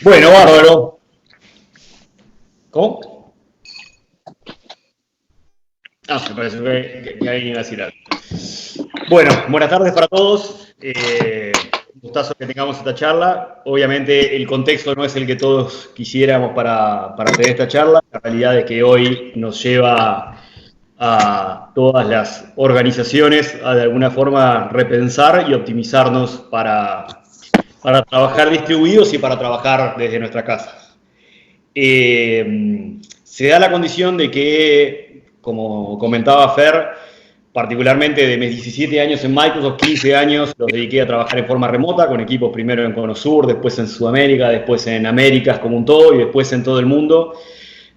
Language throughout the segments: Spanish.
Bueno, bárbaro. ¿Cómo? Me parece que alguien iba a decir algo. Bueno, buenas tardes para todos. Un gustazo que tengamos esta charla. Obviamente el contexto no es el que todos quisiéramos para tener esta charla. La realidad es que hoy nos lleva a todas las organizaciones a de alguna forma repensar y optimizarnos para trabajar distribuidos y para trabajar desde nuestra casa. Se da la condición de que, como comentaba Fer, particularmente de mis 17 años en Microsoft, 15 años los dediqué a trabajar en forma remota, con equipos primero en Cono Sur, después en Sudamérica, después en Américas como un todo y después en todo el mundo.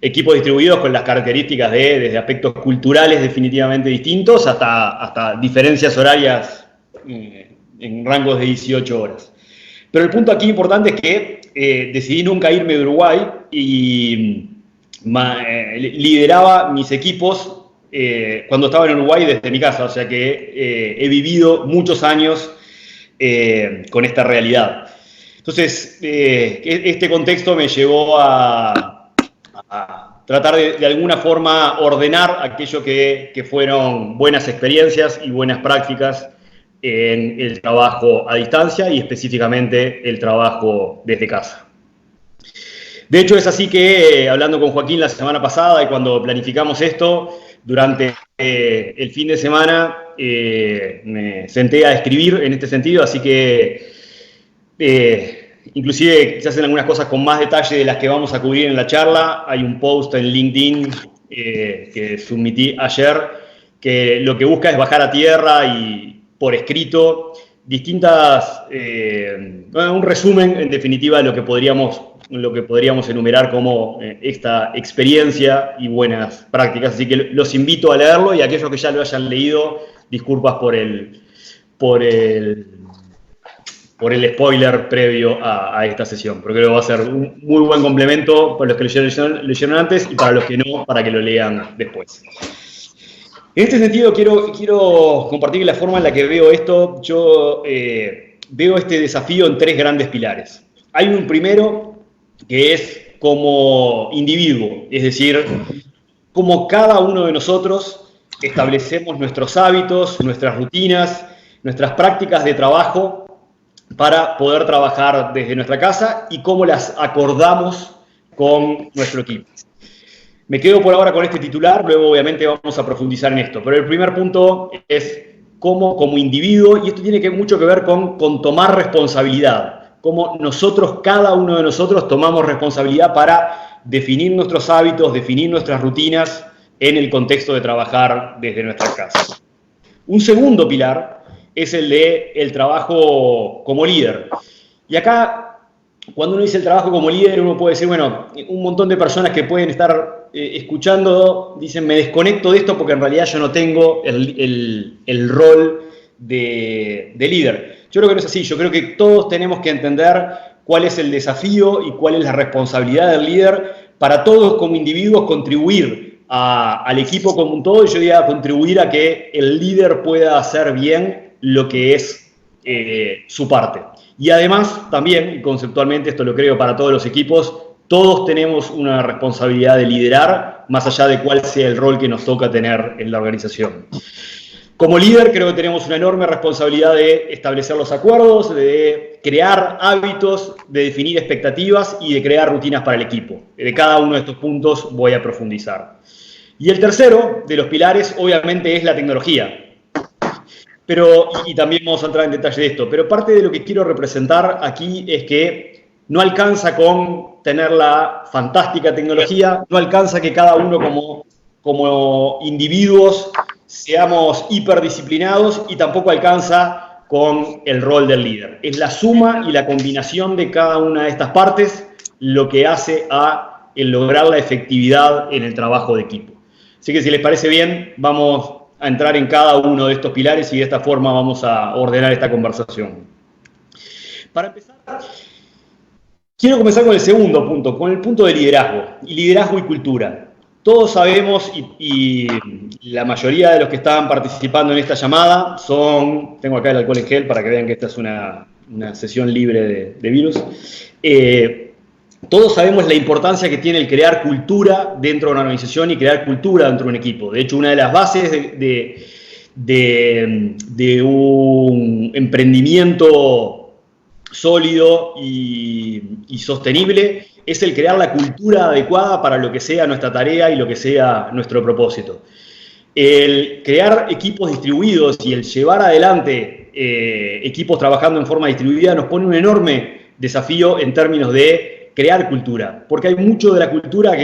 Equipos distribuidos con las características desde aspectos culturales definitivamente distintos hasta diferencias horarias en rangos de 18 horas. Pero el punto aquí importante es que decidí nunca irme de Uruguay y lideraba mis equipos cuando estaba en Uruguay desde mi casa, o sea que he vivido muchos años con esta realidad. Entonces, este contexto me llevó a tratar de alguna forma ordenar aquello que fueron buenas experiencias y buenas prácticas en el trabajo a distancia y específicamente el trabajo desde casa. De hecho, es así que, hablando con Joaquín la semana pasada y cuando planificamos esto, durante el fin de semana me senté a escribir en este sentido, así que inclusive se hacen algunas cosas con más detalle de las que vamos a cubrir en la charla. Hay un post en LinkedIn que submití ayer que lo que busca es bajar a tierra y por escrito distintas, un resumen en definitiva de lo que podríamos enumerar como esta experiencia y buenas prácticas. Así que los invito a leerlo y aquellos que ya lo hayan leído, disculpas por el spoiler previo a esta sesión, pero creo que va a ser un muy buen complemento para los que leyeron antes y para los que no, para que lo lean después. En este sentido, quiero compartir la forma en la que veo esto. Yo veo este desafío en tres grandes pilares. Hay un primero que es como individuo, es decir, como cada uno de nosotros establecemos nuestros hábitos, nuestras rutinas, nuestras prácticas de trabajo para poder trabajar desde nuestra casa y cómo las acordamos con nuestro equipo. Me quedo por ahora con este titular, luego obviamente vamos a profundizar en esto, pero el primer punto es cómo como individuo, y esto tiene mucho que ver con tomar responsabilidad, cómo nosotros, cada uno de nosotros, tomamos responsabilidad para definir nuestros hábitos, definir nuestras rutinas en el contexto de trabajar desde nuestra casa. Un segundo pilar es el de el trabajo como líder. Y acá, cuando uno dice el trabajo como líder, uno puede decir, bueno, un montón de personas que pueden estar escuchando dicen, me desconecto de esto porque en realidad yo no tengo el rol de líder. Yo creo que no es así. Yo creo que todos tenemos que entender cuál es el desafío y cuál es la responsabilidad del líder para todos como individuos contribuir al equipo como un todo, y yo diría contribuir a que el líder pueda hacer bien lo que es su parte. Y además, también, y conceptualmente esto lo creo para todos los equipos, todos tenemos una responsabilidad de liderar, más allá de cuál sea el rol que nos toca tener en la organización. Como líder creo que tenemos una enorme responsabilidad de establecer los acuerdos, de crear hábitos, de definir expectativas y de crear rutinas para el equipo. De cada uno de estos puntos voy a profundizar. Y el tercero de los pilares, obviamente, es la tecnología. Y también vamos a entrar en detalle de esto, pero parte de lo que quiero representar aquí es que no alcanza con tener la fantástica tecnología, no alcanza que cada uno como individuos seamos hiperdisciplinados y tampoco alcanza con el rol del líder. Es la suma y la combinación de cada una de estas partes lo que hace a lograr la efectividad en el trabajo de equipo. Así que si les parece bien, vamos a entrar en cada uno de estos pilares y de esta forma vamos a ordenar esta conversación. Para empezar, quiero comenzar con el segundo punto, con el punto de liderazgo y cultura. Todos sabemos, y la mayoría de los que estaban participando en esta llamada tengo acá el alcohol en gel para que vean que esta es una sesión libre de virus, todos sabemos la importancia que tiene el crear cultura dentro de una organización y crear cultura dentro de un equipo. De hecho, una de las bases de un emprendimiento sólido y sostenible es el crear la cultura adecuada para lo que sea nuestra tarea y lo que sea nuestro propósito. El crear equipos distribuidos y el llevar adelante equipos trabajando en forma distribuida nos pone un enorme desafío en términos de crear cultura, porque hay mucho de la cultura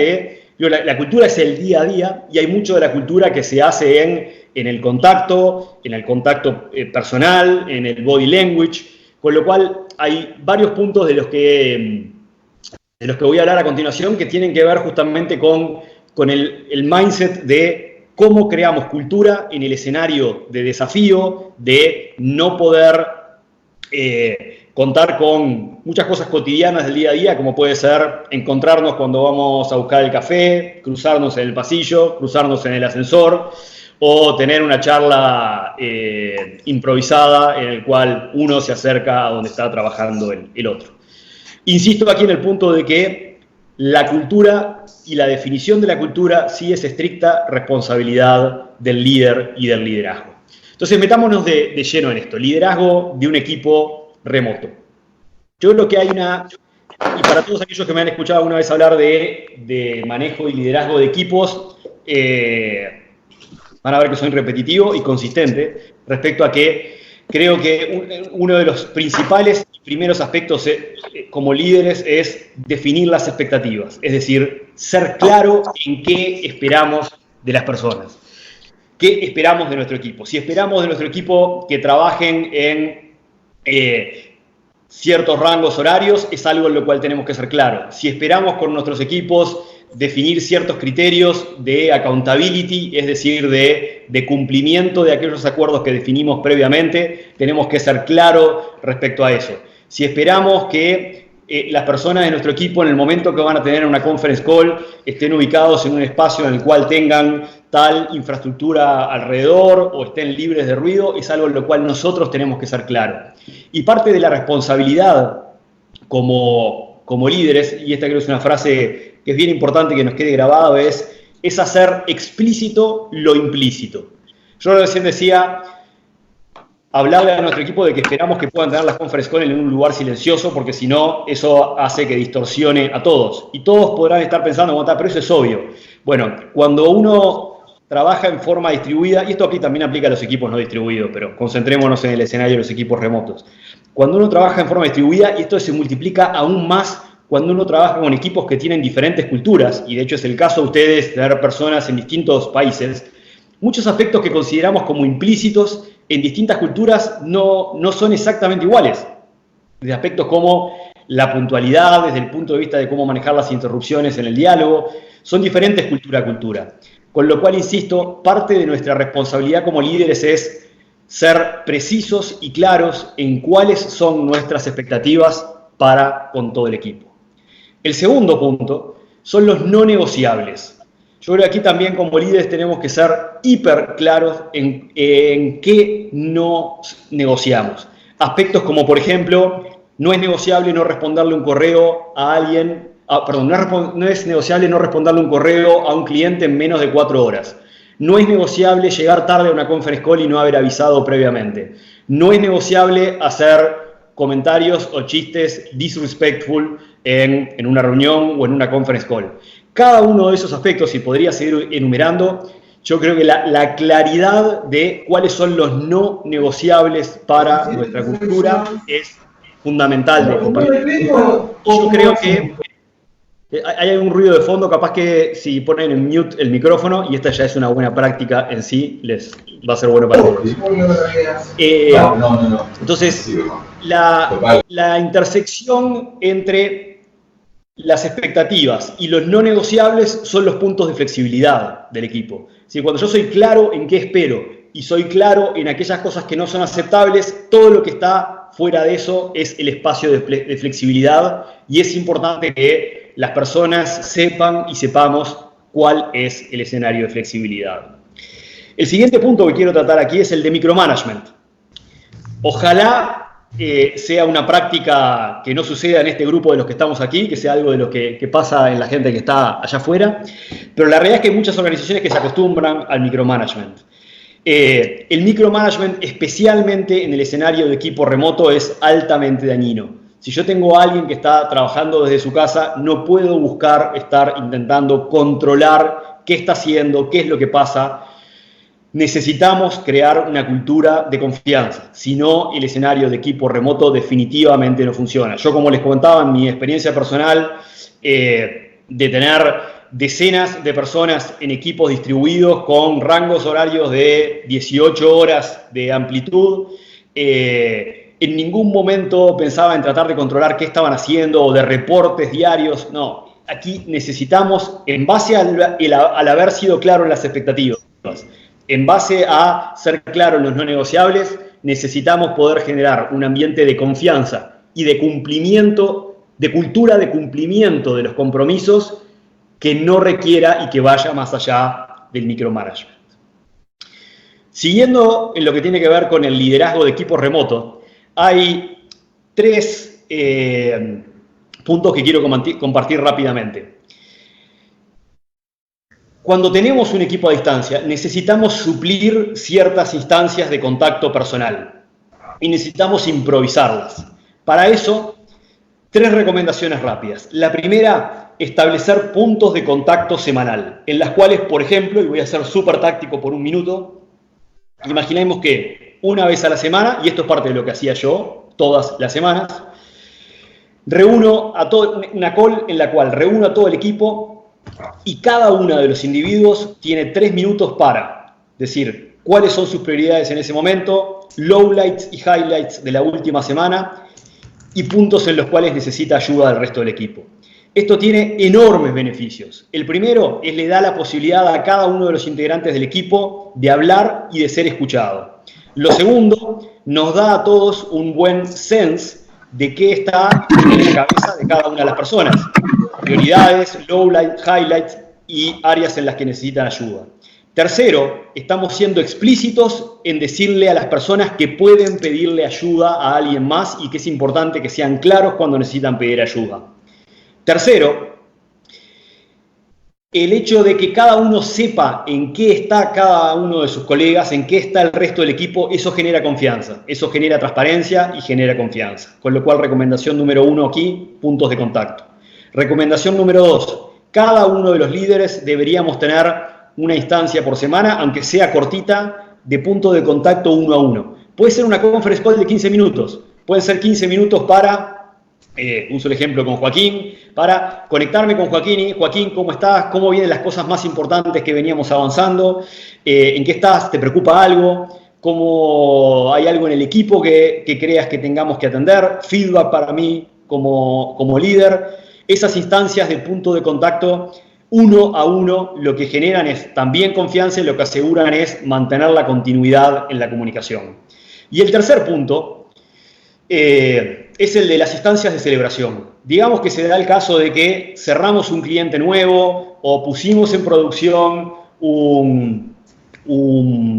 la cultura es el día a día y hay mucho de la cultura que se hace en el contacto personal, en el body language, con lo cual hay varios puntos de los que voy a hablar a continuación que tienen que ver justamente con el mindset de cómo creamos cultura en el escenario de desafío, de no poder contar con muchas cosas cotidianas del día a día, como puede ser encontrarnos cuando vamos a buscar el café, cruzarnos en el pasillo, cruzarnos en el ascensor, o tener una charla improvisada en el cual uno se acerca a donde está trabajando el otro. Insisto aquí en el punto de que la cultura y la definición de la cultura sí es estricta responsabilidad del líder y del liderazgo. Entonces, metámonos de lleno en esto. Liderazgo de un equipo remoto. Yo creo que hay y para todos aquellos que me han escuchado alguna vez hablar de manejo y liderazgo de equipos, van a ver que soy repetitivo y consistente respecto a que creo que uno de los principales y primeros aspectos como líderes es definir las expectativas, es decir, ser claro en qué esperamos de las personas, qué esperamos de nuestro equipo. Si esperamos de nuestro equipo que trabajen en ciertos rangos horarios, es algo en lo cual tenemos que ser claros. Si esperamos con nuestros equipos definir ciertos criterios de accountability, es decir, de cumplimiento de aquellos acuerdos que definimos previamente, tenemos que ser claros respecto a eso. Si esperamos que las personas de nuestro equipo en el momento que van a tener una conference call estén ubicados en un espacio en el cual tengan tal infraestructura alrededor o estén libres de ruido, es algo en lo cual nosotros tenemos que ser claros. Y parte de la responsabilidad como líderes, y esta creo que es una frase que es bien importante que nos quede grabado, es hacer explícito lo implícito. Yo recién decía, hablarle a nuestro equipo de que esperamos que puedan tener las conference call en un lugar silencioso, porque si no, eso hace que distorsione a todos. Y todos podrán estar pensando, pero eso es obvio. Bueno, cuando uno trabaja en forma distribuida, y esto aquí también aplica a los equipos no distribuidos, pero concentrémonos en el escenario de los equipos remotos. Cuando uno trabaja en forma distribuida, y esto se multiplica aún más cuando uno trabaja con equipos que tienen diferentes culturas, y de hecho es el caso de ustedes, tener personas en distintos países, muchos aspectos que consideramos como implícitos en distintas culturas no son exactamente iguales. Desde aspectos como la puntualidad, desde el punto de vista de cómo manejar las interrupciones en el diálogo, son diferentes cultura a cultura. Con lo cual, insisto, parte de nuestra responsabilidad como líderes es ser precisos y claros en cuáles son nuestras expectativas para con todo el equipo. El segundo punto son los no negociables. Yo creo que aquí también como líderes tenemos que ser hiper claros en qué no negociamos. Aspectos como, por ejemplo, no es negociable no responderle un correo a alguien, no es negociable no responderle un correo a un cliente en menos de 4 horas. No es negociable llegar tarde a una conference call y no haber avisado previamente. No es negociable hacer comentarios o chistes disrespectful en una reunión o en una conference call. Cada uno de esos aspectos, y podría seguir enumerando, yo creo que la claridad de cuáles son los no negociables para nuestra cultura es fundamental de compartir. Yo creo que hay algún ruido de fondo, capaz que si ponen en mute el micrófono, y esta ya es una buena práctica en sí, les va a ser bueno para todos. No. Entonces, la intersección entre las expectativas y los no negociables son los puntos de flexibilidad del equipo. Si cuando yo soy claro en qué espero y soy claro en aquellas cosas que no son aceptables, todo lo que está fuera de eso es el espacio de flexibilidad, y es importante que las personas sepan y sepamos cuál es el escenario de flexibilidad. El siguiente punto que quiero tratar aquí es el de micromanagement. Ojalá sea una práctica que no suceda en este grupo de los que estamos aquí, que sea algo de lo que pasa en la gente que está allá afuera, pero la realidad es que hay muchas organizaciones que se acostumbran al micromanagement. El micromanagement, especialmente en el escenario de equipo remoto, es altamente dañino. Si yo tengo a alguien que está trabajando desde su casa, no puedo buscar estar intentando controlar qué está haciendo, qué es lo que pasa. Necesitamos crear una cultura de confianza, si no el escenario de equipo remoto definitivamente no funciona. Yo, como les comentaba en mi experiencia personal, de tener decenas de personas en equipos distribuidos con rangos horarios de 18 horas de amplitud, en ningún momento pensaba en tratar de controlar qué estaban haciendo o de reportes diarios. No, aquí necesitamos, en base al haber sido claro en las expectativas, en base a ser claro en los no negociables, necesitamos poder generar un ambiente de confianza y de cumplimiento, de cultura de cumplimiento de los compromisos que no requiera y que vaya más allá del micromanagement. Siguiendo en lo que tiene que ver con el liderazgo de equipos remotos, hay 3 puntos que quiero compartir rápidamente. Cuando tenemos un equipo a distancia, necesitamos suplir ciertas instancias de contacto personal y necesitamos improvisarlas. Para eso, 3 recomendaciones rápidas. La primera, establecer puntos de contacto semanal, en las cuales, por ejemplo, y voy a ser súper táctico por un minuto, imaginemos que una vez a la semana, y esto es parte de lo que hacía yo todas las semanas, reúno a todo, una call en la cual reúno a todo el equipo y cada uno de los individuos tiene 3 minutos para decir cuáles son sus prioridades en ese momento, lowlights y highlights de la última semana y puntos en los cuales necesita ayuda del resto del equipo. Esto tiene enormes beneficios. El primero es le da la posibilidad a cada uno de los integrantes del equipo de hablar y de ser escuchado. Lo segundo, nos da a todos un buen sense de qué está en la cabeza de cada una de las personas. Prioridades, lowlights, highlights y áreas en las que necesitan ayuda. Tercero, estamos siendo explícitos en decirle a las personas que pueden pedirle ayuda a alguien más y que es importante que sean claros cuando necesitan pedir ayuda. Tercero, el hecho de que cada uno sepa en qué está cada uno de sus colegas, en qué está el resto del equipo, eso genera confianza, eso genera transparencia y genera confianza. Con lo cual, recomendación número 1 aquí, puntos de contacto. Recomendación número 2, cada uno de los líderes deberíamos tener una instancia por semana, aunque sea cortita, de punto de contacto 1 a 1. Puede ser una conference call de 15 minutos, pueden ser 15 minutos para... uso el ejemplo con Joaquín, para conectarme con Joaquín y Joaquín, ¿cómo estás? ¿Cómo vienen las cosas más importantes que veníamos avanzando? ¿En qué estás? ¿Te preocupa algo? ¿Cómo hay algo en el equipo que creas que tengamos que atender? Feedback para mí como líder. Esas instancias de punto de contacto 1 a 1 lo que generan es también confianza y lo que aseguran es mantener la continuidad en la comunicación. Y el tercer punto es el de las instancias de celebración. Digamos que se da el caso de que cerramos un cliente nuevo o pusimos en producción un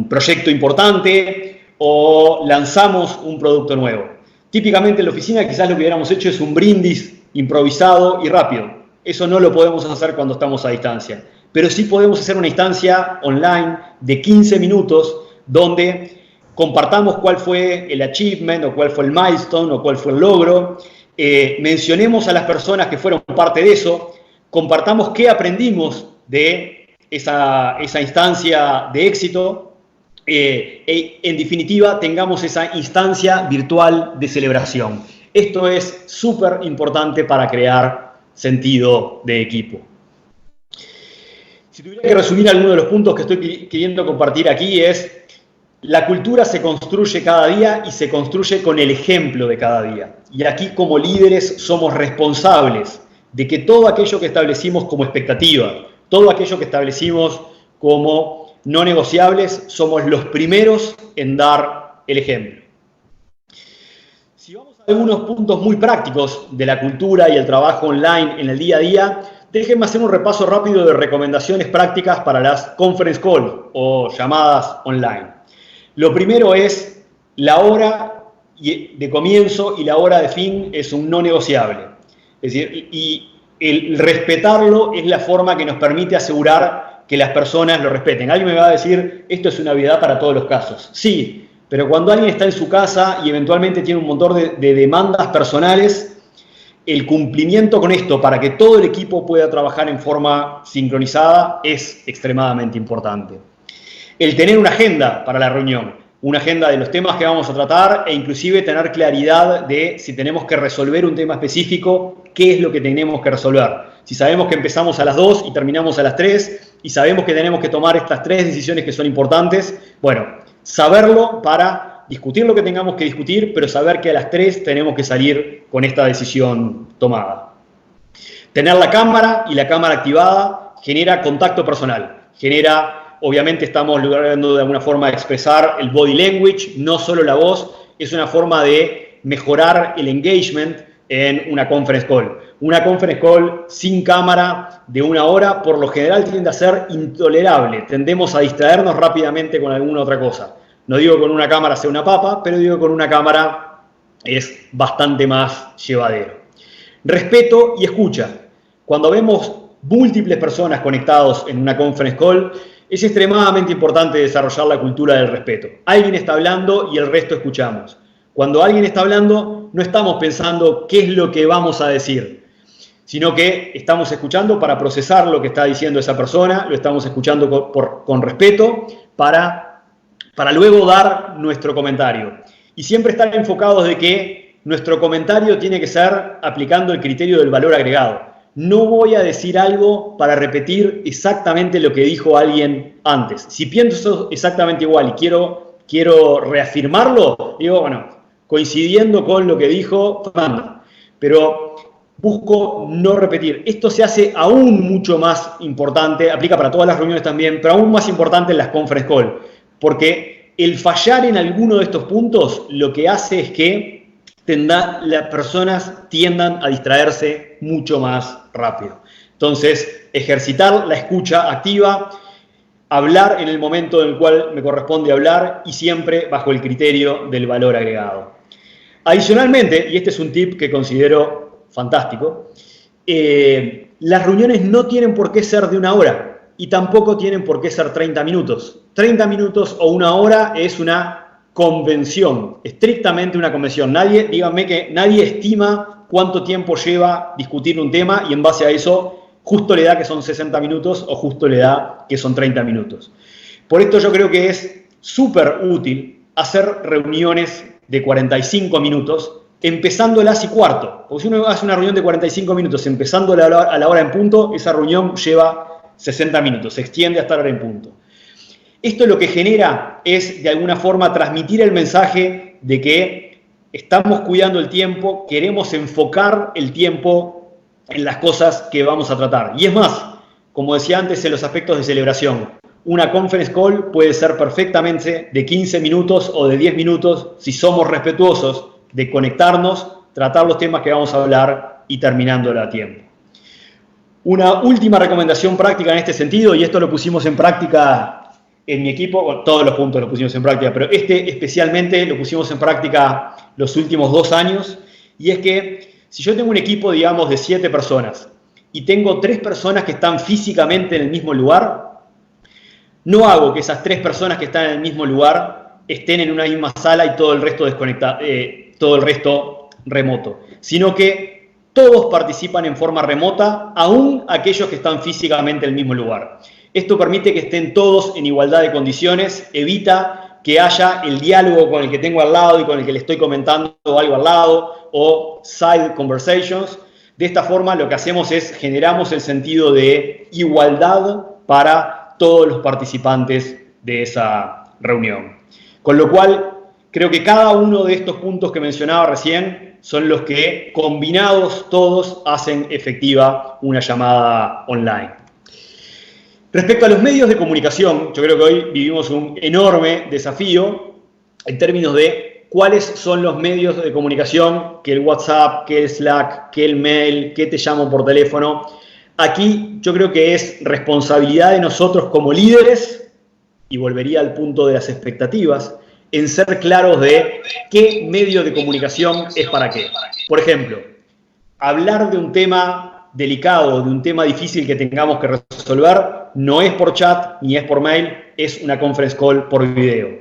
proyecto importante o lanzamos un producto nuevo. Típicamente en la oficina quizás lo que hubiéramos hecho es un brindis improvisado y rápido. Eso no lo podemos hacer cuando estamos a distancia. Pero sí podemos hacer una instancia online de 15 minutos donde compartamos cuál fue el achievement o cuál fue el milestone o cuál fue el logro, mencionemos a las personas que fueron parte de eso, compartamos qué aprendimos de esa instancia de éxito, en definitiva tengamos esa instancia virtual de celebración. Esto es súper importante para crear sentido de equipo. Si tuviera que resumir algunos de los puntos que estoy queriendo compartir aquí es: la cultura se construye cada día y se construye con el ejemplo de cada día. Y aquí, como líderes, somos responsables de que todo aquello que establecimos como expectativa, todo aquello que establecimos como no negociables, somos los primeros en dar el ejemplo. Si vamos a algunos puntos muy prácticos de la cultura y el trabajo online en el día a día, déjenme hacer un repaso rápido de recomendaciones prácticas para las conference call o llamadas online. Lo primero es la hora de comienzo y la hora de fin es un no negociable. Es decir, y el respetarlo es la forma que nos permite asegurar que las personas lo respeten. Alguien me va a decir, esto es una obviedad para todos los casos. Sí, pero cuando alguien está en su casa y eventualmente tiene un montón de demandas personales, el cumplimiento con esto para que todo el equipo pueda trabajar en forma sincronizada es extremadamente importante. El tener una agenda para la reunión, una agenda de los temas que vamos a tratar e inclusive tener claridad de si tenemos que resolver un tema específico, qué es lo que tenemos que resolver. Si sabemos que empezamos a las 2 y terminamos a las 3 y sabemos que tenemos que tomar estas 3 decisiones que son importantes, bueno, saberlo para discutir lo que tengamos que discutir, pero saber que a las 3 tenemos que salir con esta decisión tomada. Tener la cámara y la cámara activada genera contacto personal, genera, obviamente estamos logrando de alguna forma expresar el body language, no solo la voz, es una forma de mejorar el engagement en una conference call. Una conference call sin cámara de 1 hora, por lo general tiende a ser intolerable, tendemos a distraernos rápidamente con alguna otra cosa. No digo que con una cámara sea una papa, pero digo que con una cámara es bastante más llevadero. Respeto y escucha. Cuando vemos múltiples personas conectados en una conference call, es extremadamente importante desarrollar la cultura del respeto. Alguien está hablando y el resto escuchamos. Cuando alguien está hablando, no estamos pensando qué es lo que vamos a decir, sino que estamos escuchando para procesar lo que está diciendo esa persona, lo estamos escuchando con respeto para luego dar nuestro comentario. Y siempre estar enfocados de que nuestro comentario tiene que ser aplicando el criterio del valor agregado. No voy a decir algo para repetir exactamente lo que dijo alguien antes. Si pienso exactamente igual y quiero reafirmarlo, digo, bueno, coincidiendo con lo que dijo Fernando, pero busco no repetir. Esto se hace aún mucho más importante, aplica para todas las reuniones también, pero aún más importante en las conference call. Porque el fallar en alguno de estos puntos lo que hace es que las personas tiendan a distraerse mucho más rápido. Entonces, ejercitar la escucha activa, hablar en el momento en el cual me corresponde hablar y siempre bajo el criterio del valor agregado. Adicionalmente, y este es un tip que considero fantástico, las reuniones no tienen por qué ser de 1 hora. Y tampoco tienen por qué ser 30 minutos. 30 minutos o 1 hora es una convención, estrictamente una convención. Díganme que nadie estima cuánto tiempo lleva discutir un tema y en base a eso justo le da que son 60 minutos o justo le da que son 30 minutos. Por esto yo creo que es súper útil hacer reuniones de 45 minutos, empezándolas y cuarto. Porque si uno hace una reunión de 45 minutos empezando a la hora en punto, esa reunión lleva 60 minutos, se extiende hasta la hora en punto. Esto lo que genera es, de alguna forma, transmitir el mensaje de que estamos cuidando el tiempo, queremos enfocar el tiempo en las cosas que vamos a tratar. Y es más, como decía antes en los aspectos de celebración, una conference call puede ser perfectamente de 15 minutos o de 10 minutos si somos respetuosos de conectarnos, tratar los temas que vamos a hablar y terminándola a tiempo. Una última recomendación práctica en este sentido, y esto lo pusimos en práctica en mi equipo, bueno, todos los puntos los pusimos en práctica, pero este especialmente lo pusimos en práctica los últimos 2 años, y es que si yo tengo un equipo, digamos, de 7 personas, y tengo 3 personas que están físicamente en el mismo lugar, no hago que esas 3 personas que están en el mismo lugar estén en una misma sala y todo el resto todo el resto remoto, sino que todos participan en forma remota, aún aquellos que están físicamente en el mismo lugar. Esto permite que estén todos en igualdad de condiciones, evita que haya el diálogo con el que tengo al lado y con el que le estoy comentando algo al lado, o side conversations. De esta forma lo que hacemos es generamos el sentido de igualdad para todos los participantes de esa reunión. Con lo cual, creo que cada uno de estos puntos que mencionaba recién son los que, combinados todos, hacen efectiva una llamada online. Respecto a los medios de comunicación, yo creo que hoy vivimos un enorme desafío en términos de cuáles son los medios de comunicación, que el WhatsApp, que el Slack, que el mail, que te llamo por teléfono. Aquí yo creo que es responsabilidad de nosotros como líderes, y volvería al punto de las expectativas, en ser claros de qué medio de comunicación es para qué. Por ejemplo, hablar de un tema delicado, de un tema difícil que tengamos que resolver, no es por chat ni es por mail, es una conference call por video.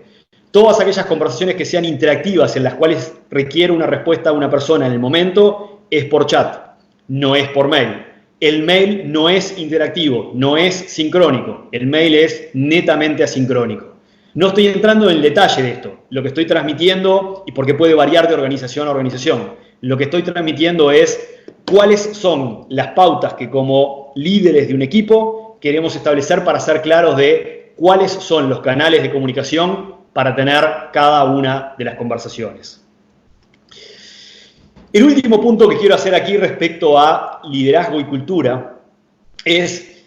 Todas aquellas conversaciones que sean interactivas, en las cuales requiere una respuesta de una persona en el momento, es por chat, no es por mail. El mail no es interactivo, no es sincrónico. El mail es netamente asincrónico. No estoy entrando en el detalle de esto, lo que estoy transmitiendo, y porque puede variar de organización a organización, lo que estoy transmitiendo es cuáles son las pautas que como líderes de un equipo queremos establecer para ser claros de cuáles son los canales de comunicación para tener cada una de las conversaciones. El último punto que quiero hacer aquí respecto a liderazgo y cultura es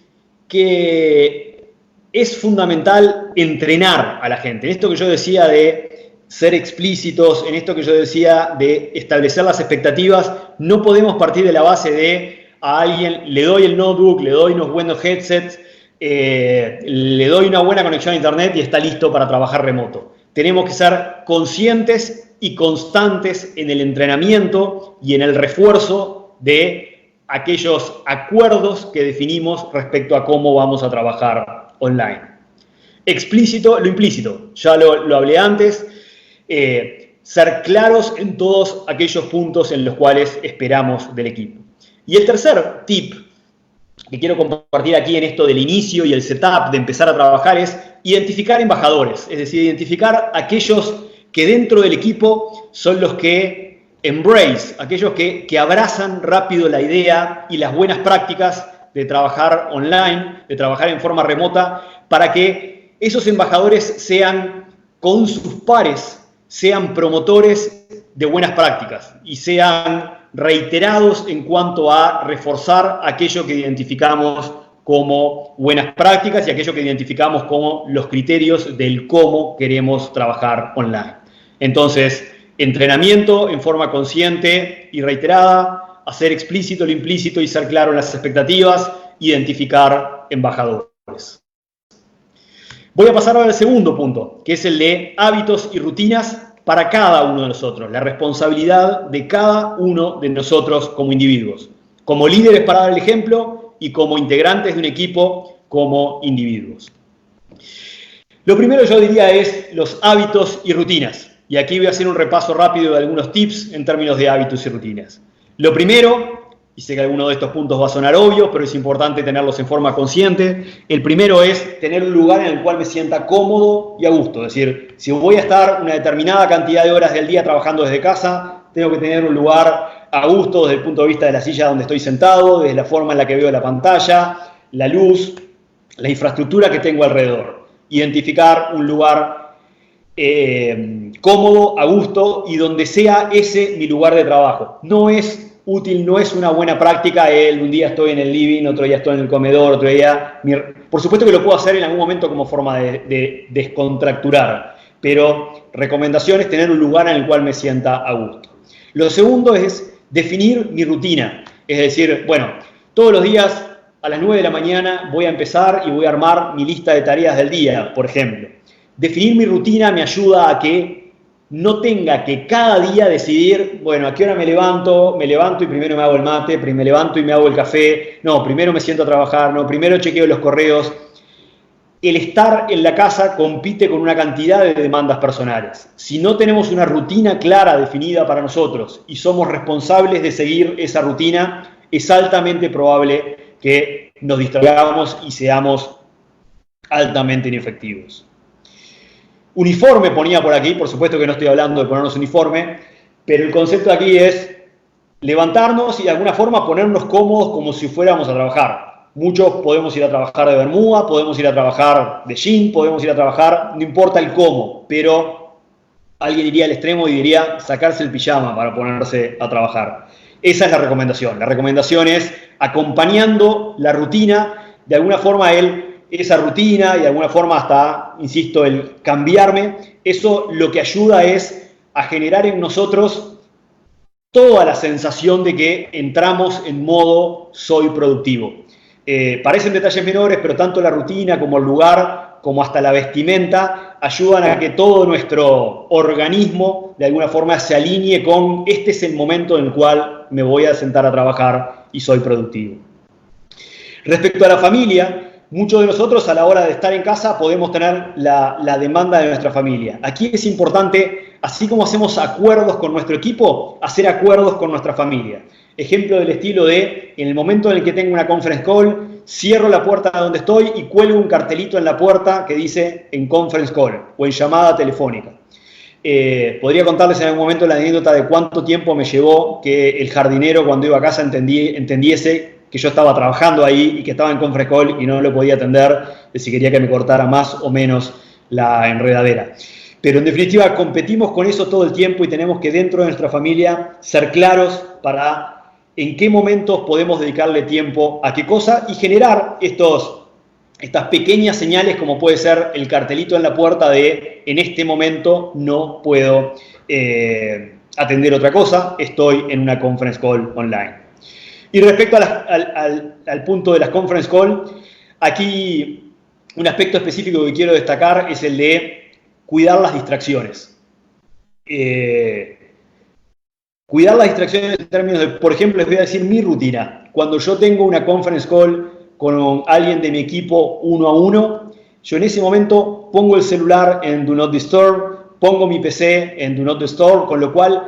que es fundamental entrenar a la gente. En esto que yo decía de ser explícitos, en esto que yo decía de establecer las expectativas, no podemos partir de la base de a alguien le doy el notebook, le doy unos buenos headsets, le doy una buena conexión a internet y está listo para trabajar remoto. Tenemos que ser conscientes y constantes en el entrenamiento y en el refuerzo de aquellos acuerdos que definimos respecto a cómo vamos a trabajar online. Explícito, lo implícito, ya lo hablé antes, ser claros en todos aquellos puntos en los cuales esperamos del equipo. Y el tercer tip que quiero compartir aquí en esto del inicio y el setup de empezar a trabajar es identificar embajadores, es decir, identificar aquellos que dentro del equipo son los que embrace, aquellos que abrazan rápido la idea y las buenas prácticas de trabajar online, de trabajar en forma remota, para que esos embajadores sean con sus pares, sean promotores de buenas prácticas y sean reiterados en cuanto a reforzar aquello que identificamos como buenas prácticas y aquello que identificamos como los criterios del cómo queremos trabajar online. Entonces, entrenamiento en forma consciente y reiterada, hacer explícito lo implícito y ser claro en las expectativas, identificar embajadores. Voy a pasar ahora al segundo punto, que es el de hábitos y rutinas para cada uno de nosotros, la responsabilidad de cada uno de nosotros como individuos, como líderes para dar el ejemplo y como integrantes de un equipo como individuos. Lo primero yo diría es los hábitos y rutinas. Y aquí voy a hacer un repaso rápido de algunos tips en términos de hábitos y rutinas. Lo primero, y sé que alguno de estos puntos va a sonar obvio, pero es importante tenerlos en forma consciente. El primero es tener un lugar en el cual me sienta cómodo y a gusto. Es decir, si voy a estar una determinada cantidad de horas del día trabajando desde casa, tengo que tener un lugar a gusto desde el punto de vista de la silla donde estoy sentado, desde la forma en la que veo la pantalla, la luz, la infraestructura que tengo alrededor. Identificar un lugar cómodo, a gusto y donde sea ese mi lugar de trabajo. No es útil, no es una buena práctica un día estoy en el living, otro día estoy en el comedor, otro día... Por supuesto que lo puedo hacer en algún momento como forma de descontracturar, pero recomendación es tener un lugar en el cual me sienta a gusto. Lo segundo es definir mi rutina, es decir, bueno, todos los días a las 9 de la mañana voy a empezar y voy a armar mi lista de tareas del día, por ejemplo. Definir mi rutina me ayuda a que no tenga que cada día decidir, bueno, ¿a qué hora me levanto y primero me hago el mate, me levanto y me hago el café, no, primero me siento a trabajar, no, primero chequeo los correos. El estar en la casa compite con una cantidad de demandas personales. Si no tenemos una rutina clara definida para nosotros y somos responsables de seguir esa rutina, es altamente probable que nos distraigamos y seamos altamente inefectivos. Uniforme ponía por aquí, por supuesto que no estoy hablando de ponernos uniforme, pero el concepto aquí es levantarnos y de alguna forma ponernos cómodos como si fuéramos a trabajar. Muchos podemos ir a trabajar de bermuda, podemos ir a trabajar de jean, podemos ir a trabajar, no importa el cómo, pero alguien iría al extremo y diría sacarse el pijama para ponerse a trabajar. Esa es la recomendación. La recomendación es acompañando la rutina, de alguna forma esa rutina y de alguna forma hasta, insisto, el cambiarme, eso lo que ayuda es a generar en nosotros toda la sensación de que entramos en modo soy productivo. Parecen detalles menores, pero tanto la rutina como el lugar, como hasta la vestimenta, ayudan a que todo nuestro organismo de alguna forma se alinee con este es el momento en el cual me voy a sentar a trabajar y soy productivo. Respecto a la familia, muchos de nosotros a la hora de estar en casa podemos tener la demanda de nuestra familia. Aquí es importante, así como hacemos acuerdos con nuestro equipo, hacer acuerdos con nuestra familia. Ejemplo del estilo de, en el momento en el que tengo una conference call, cierro la puerta donde estoy y cuelgo un cartelito en la puerta que dice en conference call o en llamada telefónica. Podría contarles en algún momento la anécdota de cuánto tiempo me llevó que el jardinero cuando iba a casa entendiese que yo estaba trabajando ahí y que estaba en conference call y no lo podía atender, de si quería que me cortara más o menos la enredadera. Pero en definitiva competimos con eso todo el tiempo y tenemos que dentro de nuestra familia ser claros para en qué momentos podemos dedicarle tiempo a qué cosa y generar estas pequeñas señales como puede ser el cartelito en la puerta de en este momento no puedo atender otra cosa, estoy en una conference call online. Y respecto al punto de las conference call, aquí un aspecto específico que quiero destacar es el de cuidar las distracciones. Cuidar las distracciones en términos de, por ejemplo, les voy a decir mi rutina. Cuando yo tengo una conference call con alguien de mi equipo uno a uno, yo en ese momento pongo el celular en Do Not Disturb, pongo mi PC en Do Not Disturb, con lo cual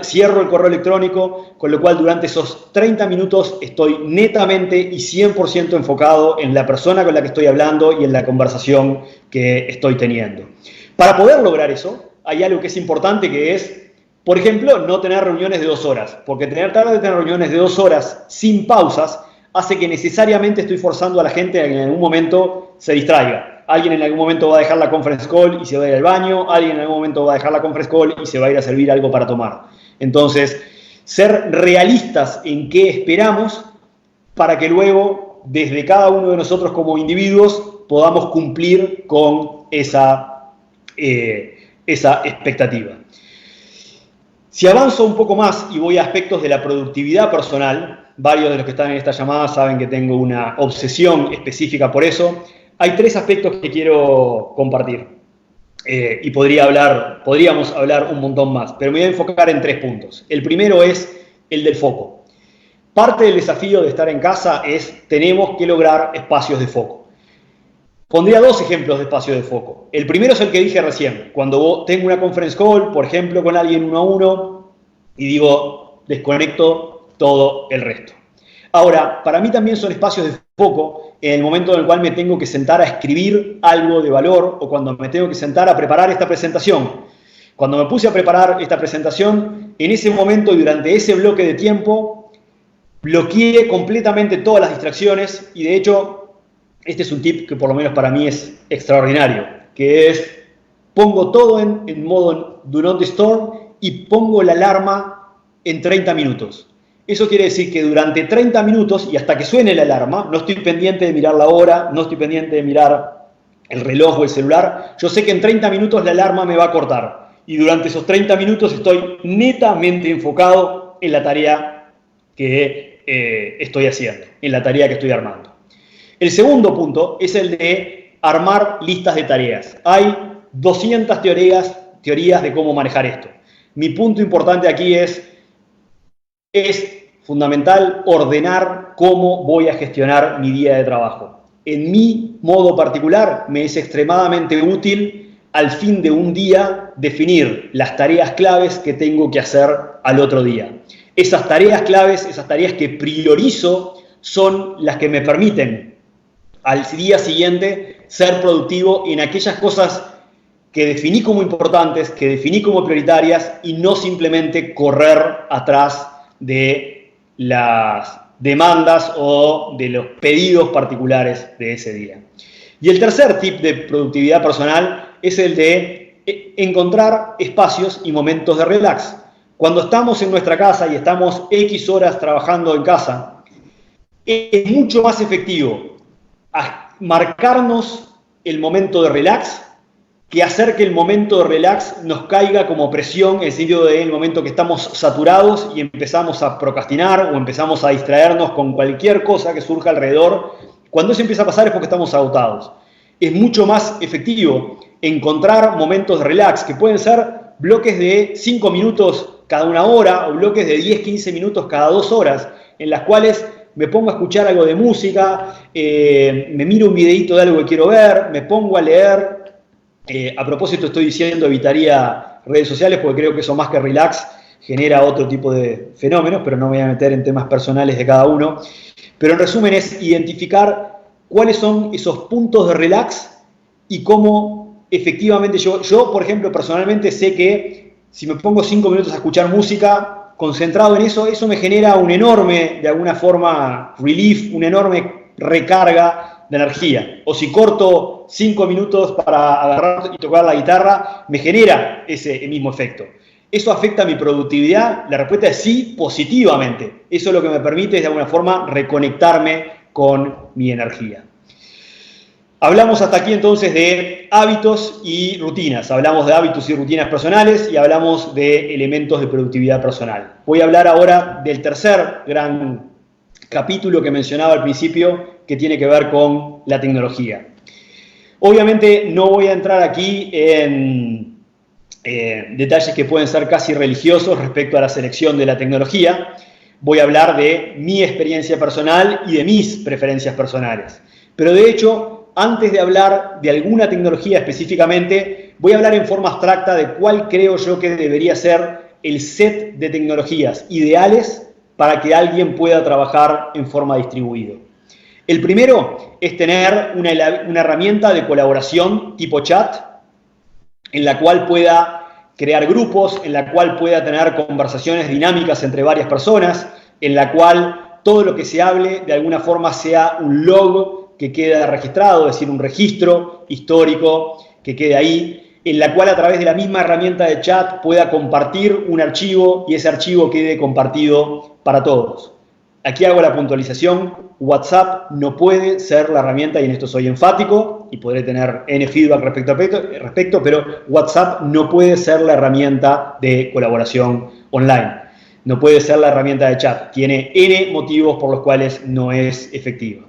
cierro el correo electrónico, con lo cual durante esos 30 minutos estoy netamente y 100% enfocado en la persona con la que estoy hablando y en la conversación que estoy teniendo. Para poder lograr eso, hay algo que es importante que es, por ejemplo, no tener reuniones de 2 horas, porque tener reuniones de 2 horas sin pausas hace que necesariamente estoy forzando a la gente a que en algún momento se distraiga. Alguien en algún momento va a dejar la conference call y se va a ir al baño, alguien en algún momento va a dejar la conference call y se va a ir a servir algo para tomar. Entonces, ser realistas en qué esperamos para que luego, desde cada uno de nosotros como individuos, podamos cumplir con esa expectativa. Si avanzo un poco más y voy a aspectos de la productividad personal, varios de los que están en esta llamada saben que tengo una obsesión específica por eso. Hay 3 aspectos que quiero compartir y podríamos hablar un montón más, pero me voy a enfocar en 3 puntos. El primero es el del foco. Parte del desafío de estar en casa es tenemos que lograr espacios de foco. Pondría 2 ejemplos de espacios de foco. El primero es el que dije recién, cuando tengo una conference call, por ejemplo, con alguien uno a uno y digo desconecto todo el resto. Ahora, para mí también son espacios de foco en el momento en el cual me tengo que sentar a escribir algo de valor o cuando me tengo que sentar a preparar esta presentación. Cuando me puse a preparar esta presentación, en ese momento y durante ese bloque de tiempo, bloqueé completamente todas las distracciones y de hecho, este es un tip que por lo menos para mí es extraordinario, que es pongo todo en modo Do Not Disturb y pongo la alarma en 30 minutos. Eso quiere decir que durante 30 minutos y hasta que suene la alarma, no estoy pendiente de mirar la hora, no estoy pendiente de mirar el reloj o el celular. Yo sé que en 30 minutos la alarma me va a cortar. Y durante esos 30 minutos estoy netamente enfocado en la tarea que estoy haciendo, en la tarea que estoy armando. El segundo punto es el de armar listas de tareas. Hay 200 teorías de cómo manejar esto. Mi punto importante aquí es fundamental ordenar cómo voy a gestionar mi día de trabajo. En mi modo particular, me es extremadamente útil al fin de un día definir las tareas claves que tengo que hacer al otro día. Esas tareas claves, esas tareas que priorizo, son las que me permiten al día siguiente ser productivo en aquellas cosas que definí como importantes, que definí como prioritarias y no simplemente correr atrás de las demandas o de los pedidos particulares de ese día. Y el tercer tip de productividad personal es el de encontrar espacios y momentos de relax. Cuando estamos en nuestra casa y estamos X horas trabajando en casa, es mucho más efectivo marcarnos el momento de relax que hacer que el momento de relax nos caiga como presión en el sentido del momento que estamos saturados y empezamos a procrastinar o empezamos a distraernos con cualquier cosa que surja alrededor. Cuando eso empieza a pasar es porque estamos agotados. Es mucho más efectivo encontrar momentos de relax, que pueden ser bloques de 5 minutos cada 1 hora o bloques de 10-15 minutos cada 2 horas, en las cuales me pongo a escuchar algo de música, me miro un videito de algo que quiero ver, me pongo a leer. A propósito, estoy diciendo evitaría redes sociales porque creo que eso más que relax genera otro tipo de fenómenos, pero no me voy a meter en temas personales de cada uno. Pero en resumen es identificar cuáles son esos puntos de relax y cómo efectivamente yo por ejemplo, personalmente sé que si me pongo 5 minutos a escuchar música, concentrado en eso, eso me genera un enorme, de alguna forma, relief, una enorme recarga de energía. O si corto 5 minutos para agarrar y tocar la guitarra, me genera ese mismo efecto. ¿Eso afecta a mi productividad? La respuesta es sí, positivamente. Eso lo que me permite es de alguna forma reconectarme con mi energía. Hablamos hasta aquí entonces de hábitos y rutinas. Hablamos de hábitos y rutinas personales y hablamos de elementos de productividad personal. Voy a hablar ahora del tercer gran capítulo que mencionaba al principio, que tiene que ver con la tecnología. Obviamente no voy a entrar aquí en detalles que pueden ser casi religiosos respecto a la selección de la tecnología. Voy a hablar de mi experiencia personal y de mis preferencias personales. Pero de hecho, antes de hablar de alguna tecnología específicamente, voy a hablar en forma abstracta de cuál creo yo que debería ser el set de tecnologías ideales para que alguien pueda trabajar en forma distribuida. El primero es tener una herramienta de colaboración tipo chat, en la cual pueda crear grupos, en la cual pueda tener conversaciones dinámicas entre varias personas, en la cual todo lo que se hable de alguna forma sea un log que queda registrado, es decir, un registro histórico que quede ahí, en la cual a través de la misma herramienta de chat pueda compartir un archivo y ese archivo quede compartido para todos. Aquí hago la puntualización, WhatsApp no puede ser la herramienta, y en esto soy enfático, y podré tener N feedback respecto, pero WhatsApp no puede ser la herramienta de colaboración online. No puede ser la herramienta de chat. Tiene N motivos por los cuales no es efectiva.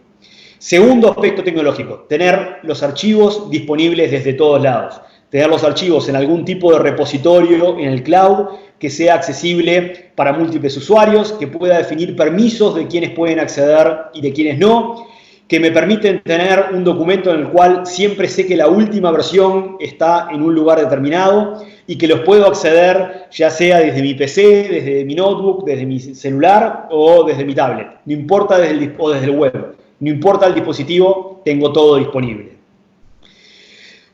Segundo aspecto tecnológico, tener los archivos disponibles desde todos lados. Tener los archivos en algún tipo de repositorio en el cloud que sea accesible para múltiples usuarios, que pueda definir permisos de quienes pueden acceder y de quienes no, que me permiten tener un documento en el cual siempre sé que la última versión está en un lugar determinado y que los puedo acceder ya sea desde mi PC, desde mi notebook, desde mi celular o desde mi tablet. No importa desde el web. No importa el dispositivo, tengo todo disponible.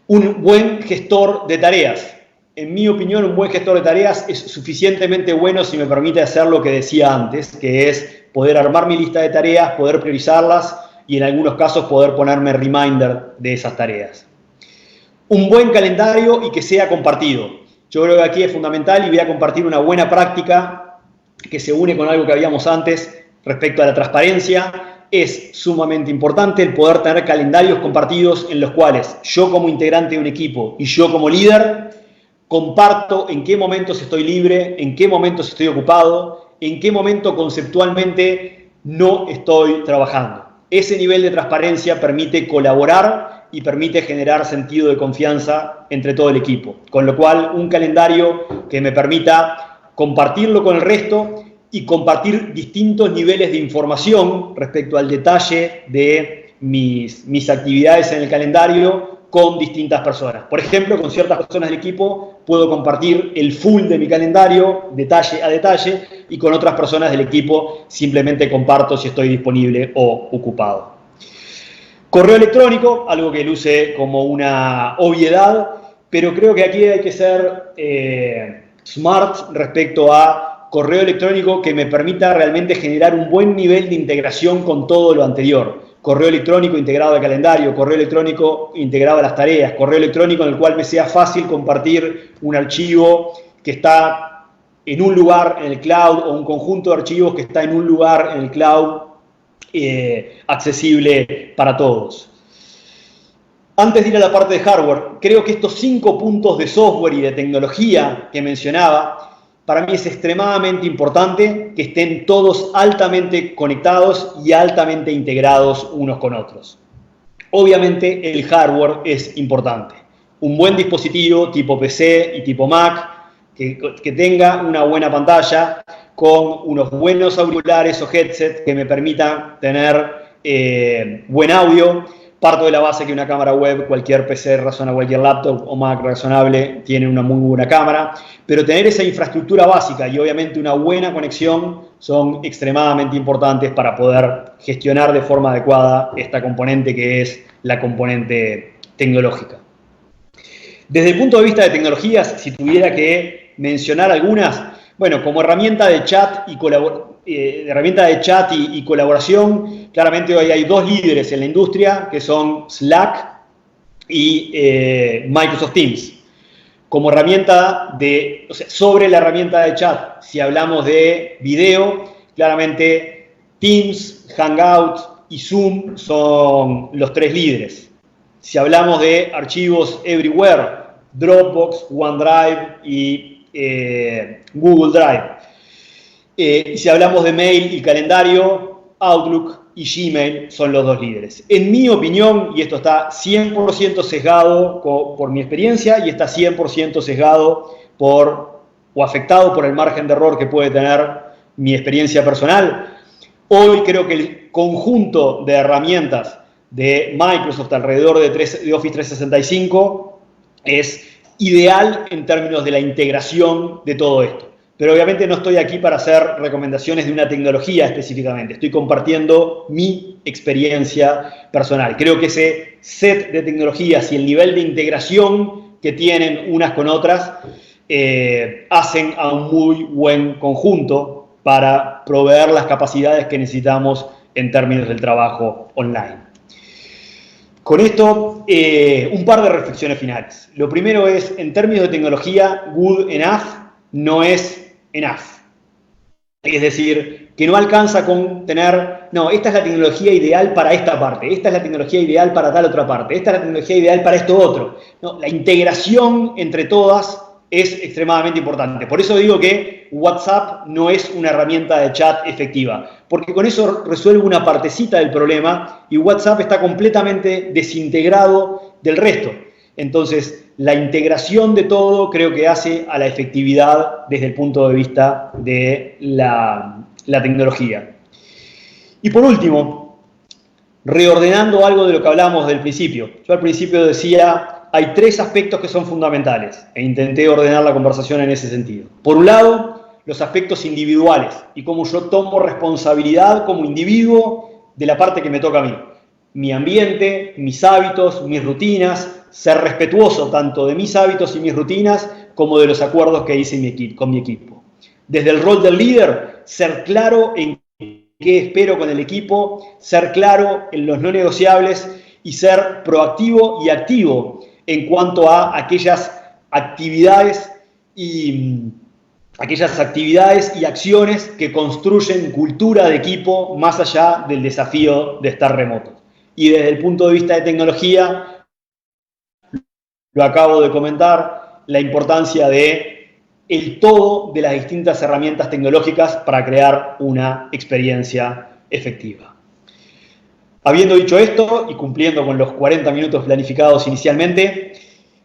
Un buen gestor de tareas. En mi opinión, un buen gestor de tareas es suficientemente bueno si me permite hacer lo que decía antes, que es poder armar mi lista de tareas, poder priorizarlas y en algunos casos poder ponerme reminder de esas tareas. Un buen calendario y que sea compartido. Yo creo que aquí es fundamental y voy a compartir una buena práctica que se une con algo que habíamos antes respecto a la transparencia. Es sumamente importante el poder tener calendarios compartidos en los cuales yo como integrante de un equipo y yo como líder comparto en qué momentos estoy libre, en qué momentos estoy ocupado, en qué momento conceptualmente no estoy trabajando. Ese nivel de transparencia permite colaborar y permite generar sentido de confianza entre todo el equipo. Con lo cual, un calendario que me permita compartirlo con el resto y compartir distintos niveles de información respecto al detalle de mis actividades en el calendario con distintas personas. Por ejemplo, con ciertas personas del equipo puedo compartir el full de mi calendario, detalle a detalle, y con otras personas del equipo simplemente comparto si estoy disponible o ocupado. Correo electrónico, algo que luce como una obviedad, pero creo que aquí hay que ser smart respecto a correo electrónico que me permita realmente generar un buen nivel de integración con todo lo anterior. Correo electrónico integrado al calendario, correo electrónico integrado a las tareas, correo electrónico en el cual me sea fácil compartir un archivo que está en un lugar en el cloud o un conjunto de archivos que está en un lugar en el cloud accesible para todos. Antes de ir a la parte de hardware, creo que estos 5 puntos de software y de tecnología que mencionaba, para mí es extremadamente importante que estén todos altamente conectados y altamente integrados unos con otros. Obviamente el hardware es importante. un buen dispositivo tipo PC y tipo Mac, que tenga una buena pantalla, con unos buenos auriculares o headsets que me permitan tener buen audio. Parto de la base que una cámara web, cualquier PC razonable, cualquier laptop o Mac razonable tiene una muy buena cámara, pero tener esa infraestructura básica y obviamente una buena conexión son extremadamente importantes para poder gestionar de forma adecuada esta componente que es la componente tecnológica. Desde el punto de vista de tecnologías, si tuviera que mencionar algunas, bueno, como herramienta de chat y colaboración, claramente hoy hay dos líderes en la industria, que son Slack y Microsoft Teams. Como herramienta sobre la herramienta de chat, si hablamos de video, claramente Teams, Hangout y Zoom son los tres líderes. Si hablamos de archivos everywhere, Dropbox, OneDrive y Google Drive. Y si hablamos de mail y calendario, Outlook y Gmail son los dos líderes. En mi opinión, y esto está 100% sesgado por mi experiencia y está 100% sesgado o afectado por el margen de error que puede tener mi experiencia personal, hoy creo que el conjunto de herramientas de Microsoft alrededor de Office 365 es ideal en términos de la integración de todo esto. Pero obviamente no estoy aquí para hacer recomendaciones de una tecnología específicamente. Estoy compartiendo mi experiencia personal. Creo que ese set de tecnologías y el nivel de integración que tienen unas con otras hacen a un muy buen conjunto para proveer las capacidades que necesitamos en términos del trabajo online. Con esto, un par de reflexiones finales. Lo primero es, en términos de tecnología, good enough no es enough. Es decir, que no alcanza con tener, no, esta es la tecnología ideal para esta parte, esta es la tecnología ideal para tal otra parte, esta es la tecnología ideal para esto otro. No, la integración entre todas es extremadamente importante. Por eso digo que WhatsApp no es una herramienta de chat efectiva, porque con eso resuelve una partecita del problema y WhatsApp está completamente desintegrado del resto. Entonces, la integración de todo creo que hace a la efectividad desde el punto de vista de la tecnología. Y por último, reordenando algo de lo que hablamos del principio. Yo al principio decía, hay tres aspectos que son fundamentales e intenté ordenar la conversación en ese sentido. Por un lado, los aspectos individuales y cómo yo tomo responsabilidad como individuo de la parte que me toca a mí. Mi ambiente, mis hábitos, mis rutinas, ser respetuoso tanto de mis hábitos y mis rutinas como de los acuerdos que hice con mi equipo. Desde el rol del líder, ser claro en qué espero con el equipo, ser claro en los no negociables y ser proactivo y activo en cuanto a aquellas actividades y acciones que construyen cultura de equipo más allá del desafío de estar remoto. Y desde el punto de vista de tecnología, lo acabo de comentar, la importancia de el todo de las distintas herramientas tecnológicas para crear una experiencia efectiva. Habiendo dicho esto y cumpliendo con los 40 minutos planificados inicialmente,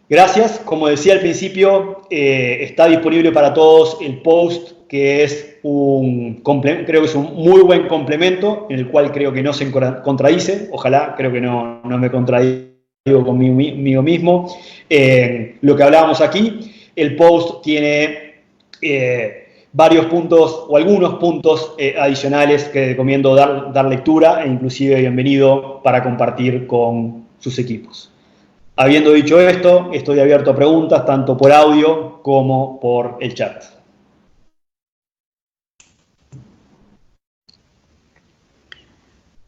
gracias. Como decía al principio, está disponible para todos el post, que es creo que es un muy buen complemento, en el cual creo que no se contradice. Ojalá, creo que no me contradigo conmigo mismo. Lo que hablábamos aquí, el post tiene varios puntos o algunos puntos adicionales que recomiendo dar lectura e inclusive bienvenido para compartir con sus equipos. Habiendo dicho esto, estoy abierto a preguntas tanto por audio como por el chat.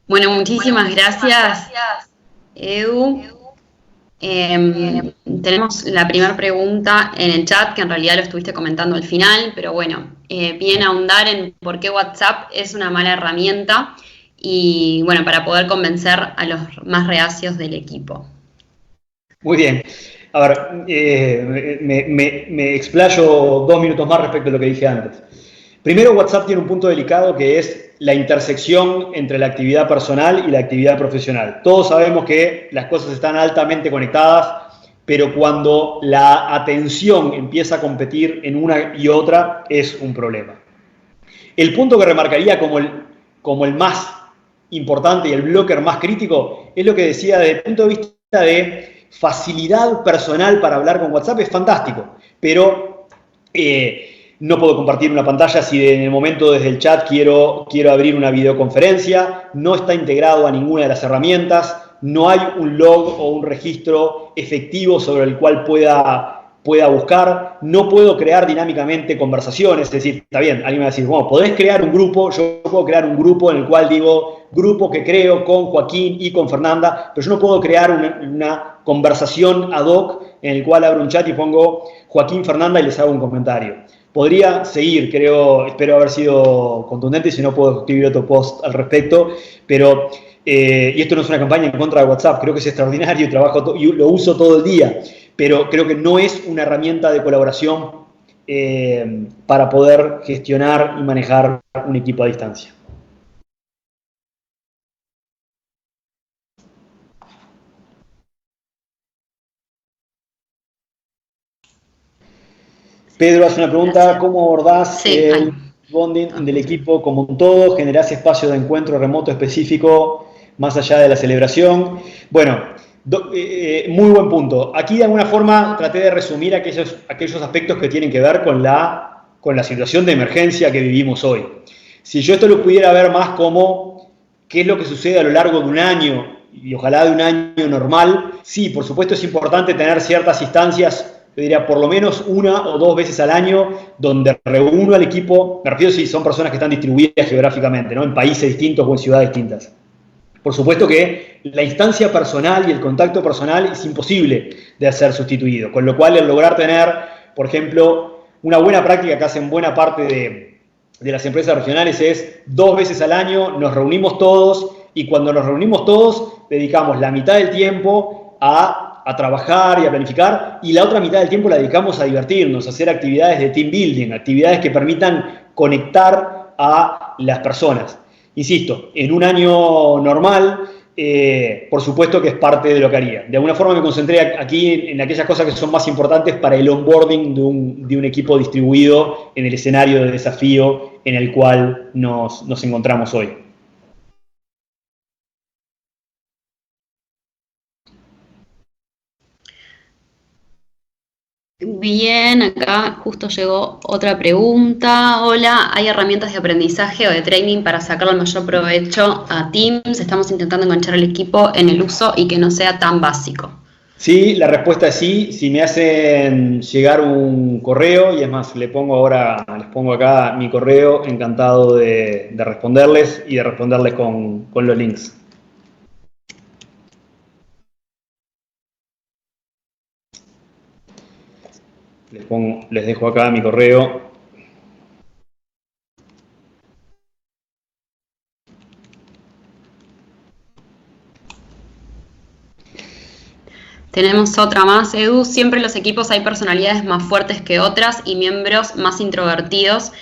Bueno, muchísimas gracias, Edu. Tenemos la primera pregunta en el chat, que en realidad lo estuviste comentando al final, pero bueno, bien ahondar en por qué WhatsApp es una mala herramienta y bueno, para poder convencer a los más reacios del equipo. Muy bien. A ver, me explayo 2 minutos más respecto a lo que dije antes. Primero, WhatsApp tiene un punto delicado que es la intersección entre la actividad personal y la actividad profesional. Todos sabemos que las cosas están altamente conectadas. pero cuando la atención empieza a competir en una y otra es un problema. El punto que remarcaría como el más importante y el blocker más crítico es lo que decía desde el punto de vista de facilidad personal para hablar con WhatsApp, es fantástico, pero no puedo compartir una pantalla si en el momento desde el chat quiero abrir una videoconferencia, no está integrado a ninguna de las herramientas, no hay un log o un registro efectivo sobre el cual pueda buscar, no puedo crear dinámicamente conversaciones, es decir, está bien, alguien me va a decir, bueno, podés crear un grupo, yo puedo crear un grupo en el cual digo, grupo que creo con Joaquín y con Fernanda, pero yo no puedo crear una conversación ad hoc en el cual abro un chat y pongo Joaquín, Fernanda y les hago un comentario. Podría seguir, espero haber sido contundente, si no puedo escribir otro post al respecto, pero, y esto no es una campaña en contra de WhatsApp, creo que es extraordinario y lo uso todo el día, pero creo que no es una herramienta de colaboración para poder gestionar y manejar un equipo a distancia. Pedro hace una pregunta, ¿cómo abordás el bonding del equipo como un todo? ¿Generás espacio de encuentro remoto específico más allá de la celebración? Bueno, muy buen punto. Aquí de alguna forma traté de resumir aquellos aspectos que tienen que ver con la situación de emergencia que vivimos hoy. Si yo esto lo pudiera ver más como qué es lo que sucede a lo largo de un año, y ojalá de un año normal, sí, por supuesto es importante tener ciertas instancias, yo diría por lo menos 1 o 2 veces al año, donde reúno al equipo, me refiero si son personas que están distribuidas geográficamente, ¿no? En países distintos o en ciudades distintas. Por supuesto que la instancia personal y el contacto personal es imposible de ser sustituido, con lo cual el lograr tener, por ejemplo, una buena práctica que hacen buena parte de las empresas regionales es 2 veces al año nos reunimos todos y cuando nos reunimos todos dedicamos la mitad del tiempo a trabajar y a planificar y la otra mitad del tiempo la dedicamos a divertirnos, a hacer actividades de team building, actividades que permitan conectar a las personas. Insisto, en un año normal, por supuesto que es parte de lo que haría. De alguna forma me concentré aquí en aquellas cosas que son más importantes para el onboarding de un equipo distribuido en el escenario de desafío en el cual nos encontramos hoy. Bien, acá justo llegó otra pregunta. Hola, ¿hay herramientas de aprendizaje o de training para sacar el mayor provecho a Teams? Estamos intentando enganchar al equipo en el uso y que no sea tan básico. Sí, la respuesta es sí. Si me hacen llegar un correo, y es más, les pongo acá mi correo, encantado de responderles y de responderles con los links. Les dejo acá mi correo. Tenemos otra más, Edu. Siempre en los equipos hay personalidades más fuertes que otras y miembros más introvertidos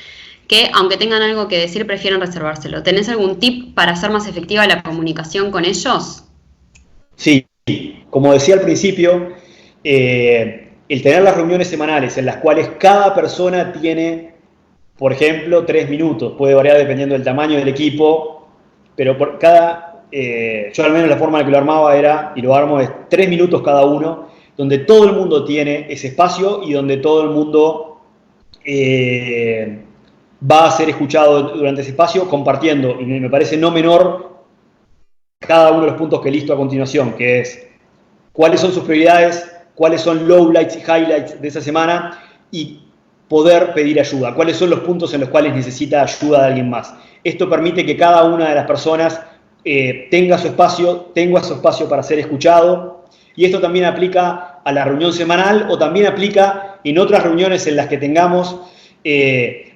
que, aunque tengan algo que decir, prefieren reservárselo. ¿Tenés algún tip para hacer más efectiva la comunicación con ellos? Sí, como decía al principio, el tener las reuniones semanales en las cuales cada persona tiene, por ejemplo, 3 minutos, puede variar dependiendo del tamaño del equipo, pero por yo al menos la forma en la que lo armaba era, y lo armo, es 3 minutos cada uno, donde todo el mundo tiene ese espacio y donde todo el mundo va a ser escuchado durante ese espacio compartiendo, y me parece no menor, cada uno de los puntos que listo a continuación, que es cuáles son sus prioridades, cuáles son lowlights y highlights de esa semana y poder pedir ayuda, cuáles son los puntos en los cuales necesita ayuda de alguien más. Esto permite que cada una de las personas tenga su espacio para ser escuchado, y esto también aplica a la reunión semanal o también aplica en otras reuniones en las que tengamos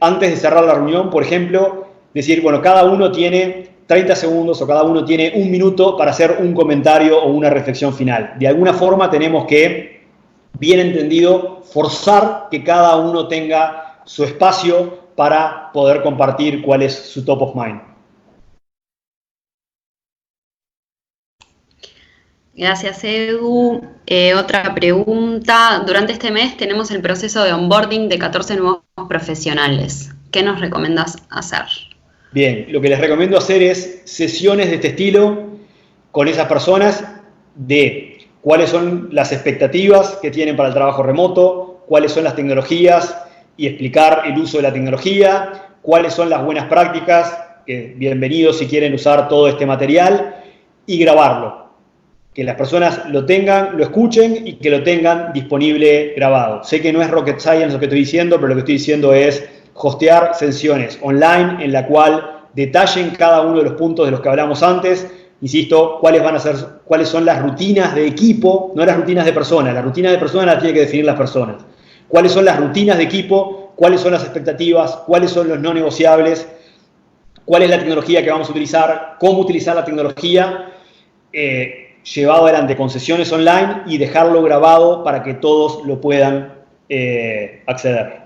antes de cerrar la reunión, por ejemplo, decir, bueno, cada uno tiene 30 segundos o cada uno tiene 1 minuto para hacer un comentario o una reflexión final. De alguna forma tenemos que, bien entendido, forzar que cada uno tenga su espacio para poder compartir cuál es su top of mind. Gracias, Edu. Otra pregunta. Durante este mes tenemos el proceso de onboarding de 14 nuevos profesionales. ¿Qué nos recomendás hacer? Bien, lo que les recomiendo hacer es sesiones de este estilo con esas personas de cuáles son las expectativas que tienen para el trabajo remoto, cuáles son las tecnologías y explicar el uso de la tecnología, cuáles son las buenas prácticas, bienvenidos si quieren usar todo este material, y grabarlo. Que las personas lo tengan, lo escuchen y que lo tengan disponible grabado. Sé que no es rocket science lo que estoy diciendo, pero lo que estoy diciendo es hostear sesiones online en la cual detallen cada uno de los puntos de los que hablamos antes. Insisto, cuáles son las rutinas de equipo, no las rutinas de personas. Las rutinas de personas las tienen que definir las personas. Cuáles son las rutinas de equipo, cuáles son las expectativas, cuáles son los no negociables, cuál es la tecnología que vamos a utilizar, cómo utilizar la tecnología, llevado adelante con sesiones online y dejarlo grabado para que todos lo puedan acceder.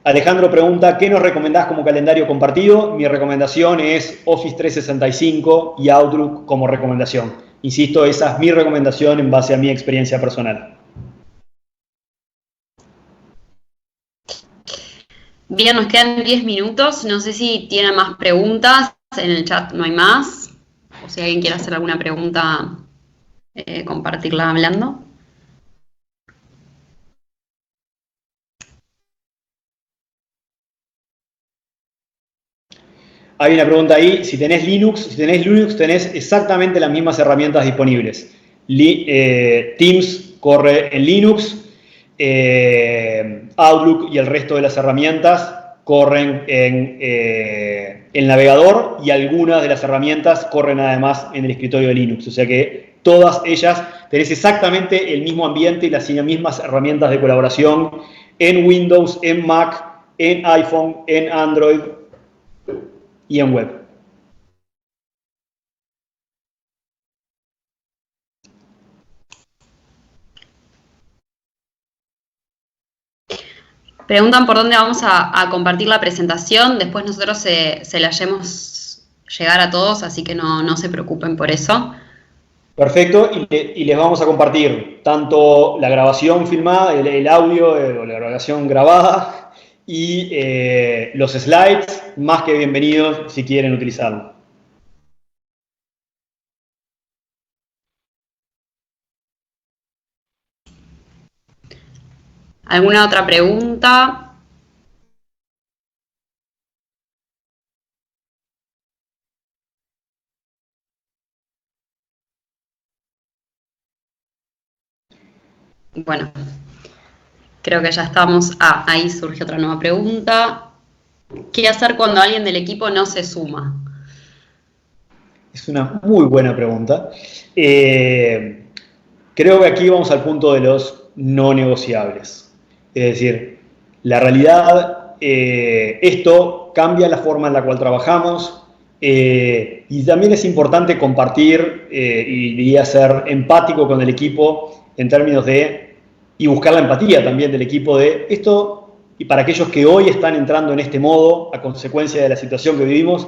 Alejandro pregunta, ¿qué nos recomendás como calendario compartido? Mi recomendación es Office 365 y Outlook como recomendación. Insisto, esa es mi recomendación en base a mi experiencia personal. Bien, nos quedan 10 minutos. No sé si tienen más preguntas. En el chat no hay más. O si alguien quiere hacer alguna pregunta, compartirla hablando. Hay una pregunta ahí, si tenés Linux, tenés exactamente las mismas herramientas disponibles. Teams corre en Linux, Outlook y el resto de las herramientas corren en el navegador y algunas de las herramientas corren además en el escritorio de Linux. O sea que todas ellas tenés exactamente el mismo ambiente y las mismas herramientas de colaboración en Windows, en Mac, en iPhone, en Android y en web. Preguntan por dónde vamos a compartir la presentación. Después nosotros se la haremos llegar a todos, así que no se preocupen por eso. Perfecto, y les vamos a compartir tanto la grabación filmada, el audio o la grabación grabada y los slides, más que bienvenidos si quieren utilizarlo. ¿Alguna otra pregunta? Bueno, creo que ya estamos. Ahí surge otra nueva pregunta. ¿Qué hacer cuando alguien del equipo no se suma? Es una muy buena pregunta. Creo que aquí vamos al punto de los no negociables. Es decir, la realidad, esto cambia la forma en la cual trabajamos y también es importante compartir y diría ser empático con el equipo en términos de, y buscar la empatía también del equipo de esto, y para aquellos que hoy están entrando en este modo a consecuencia de la situación que vivimos,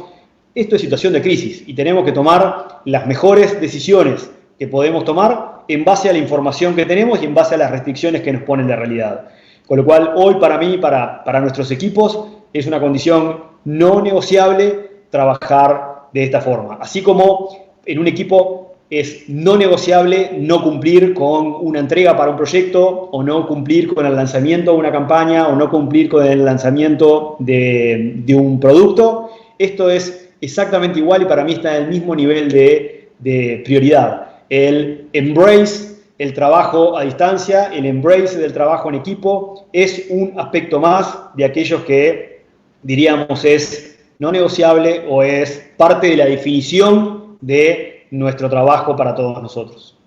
esto es situación de crisis y tenemos que tomar las mejores decisiones que podemos tomar en base a la información que tenemos y en base a las restricciones que nos ponen la realidad. Con lo cual, hoy para mí, para nuestros equipos, es una condición no negociable trabajar de esta forma. Así como en un equipo es no negociable no cumplir con una entrega para un proyecto o no cumplir con el lanzamiento de una campaña o no cumplir con el lanzamiento de un producto. Esto es exactamente igual y para mí está en el mismo nivel de prioridad. El embrace, el trabajo a distancia, el embrace del trabajo en equipo es un aspecto más de aquellos que diríamos es no negociable o es parte de la definición de nuestro trabajo para todos nosotros.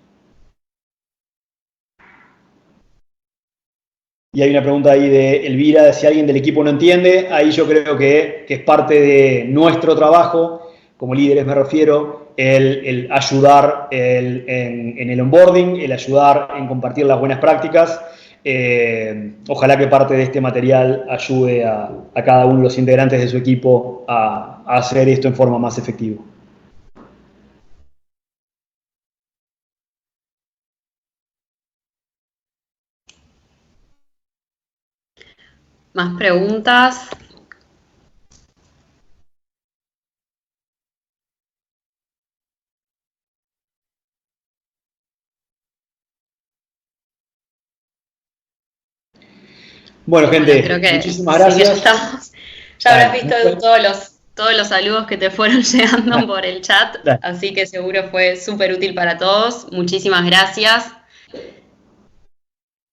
Y hay una pregunta ahí de Elvira, de si alguien del equipo no entiende. Ahí yo creo que es parte de nuestro trabajo, como líderes me refiero, el ayudar en el onboarding, el ayudar en compartir las buenas prácticas. Ojalá que parte de este material ayude a cada uno de los integrantes de su equipo a hacer esto en forma más efectiva. ¿Más preguntas? Bueno, Bueno, gente, creo que muchísimas sí, que ya gracias. estamos. Ya habrás Dale, visto todos los saludos que te fueron llegando por el chat, dale. así que seguro fue súper útil para todos. Muchísimas gracias.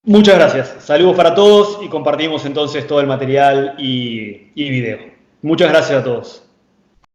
Muchas gracias. Saludos para todos y compartimos entonces todo el material y video. Muchas gracias a todos.